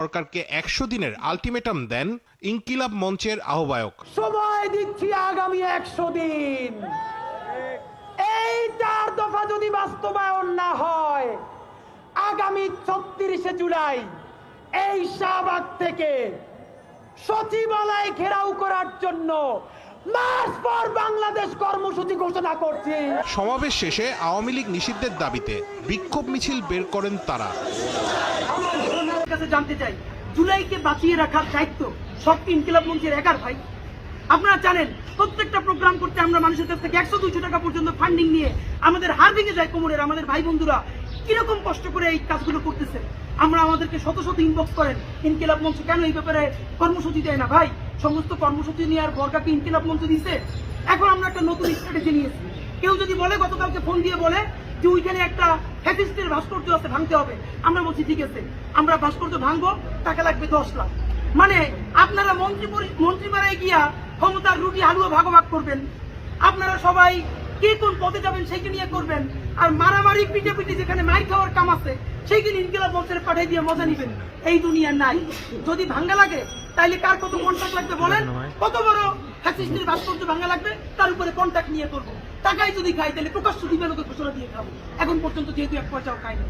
সরকারকে 100 দিনের আলটিমেটাম দেন ইনকিলাব মঞ্চের আহ্বায়ক। সময় দিচ্ছি আগামী 100 দিন, এই 4 দফা যদি বাস্তবায়ন না হয় আগামী 36শে জুলাই এই শাহবাগ থেকে সচিবালয় ঘেরাও করার জন্য মার্চ ফর বাংলাদেশ কর্মসূচি ঘোষণা করছি। সমাবেশ শেষে আওয়ামী লীগ নিষিদ্ধের দাবিতে বিক্ষোভ মিছিল বের করেন তারা। কাছে জানতে চাই, জুলাইকে বাঁচিয়ে রাখার দায়িত্ব সব ইনকিলাব মঞ্চের একার ভাই? আপনারা জানেন প্রত্যেকটা প্রোগ্রাম করতে আমরা মানুষের কাছ থেকে 100-200 টাকা পর্যন্ত ফান্ডিং নিয়ে আমাদের হার ভেঙে যায় কোমরের। আমাদের ভাই বন্ধুরা কিরকম কষ্ট করে এই কাজগুলো করতেছে। আমরা আমাদেরকে শত শত ইনবক্স করেন, ইনকিলাব মঞ্চ কেন এই ব্যাপারে কর্মসূচি দেয় না? ভাই, সমস্ত কর্মসূচি নিয়ে আর বর্গাকে ইনকিলাব মঞ্চ দিচ্ছে। এখন আমরা একটা নতুন স্ট্র্যাটেজি নিয়েছি। কেউ যদি বলে, গতকালকে ফোন দিয়ে বলে যে ওইখানে একটা ফ্যাসিস্টের ভাস্কর্য আছে, ভাঙতে হবে, আমরা বলছি ঠিক আছে, আমরা ভাস্কর্য ভাঙবো, টাকা লাগবে 10 লাখ। মানে আপনারা মন্ত্রীপাড়ায় গিয়া ক্ষমতার রুটি হালুয়া ভাগাভাগ করবেন, আপনারা সবাই কে কোন পদে যাবেন সেইকে নিয়ে করবেন, আর মারামারি পিটাপিটি যেখানে মাই খাওয়ার কাম আছে সেইখানে ইনকিলাব মঞ্চের পাঠিয়ে দিয়ে মজা নিবেন। এই দুনিয়ার নাই। যদি ভাঙ্গা লাগে তাইলে কার কত কন্ট্রাক্ট লাগবে বলেন? কত বড় ফ্যাসিস্টের ভাস্কর্য ভাঙ্গা লাগবে তার উপরে কন্ট্রাক্ট নিয়ে করবো। টাকাই যদি খাই তাহলে প্রকাশ্য দিবেন, ওকে ঘোষণা দিয়ে খাবো। এখন পর্যন্ত যেহেতু 1 পয়সাও খাইনি।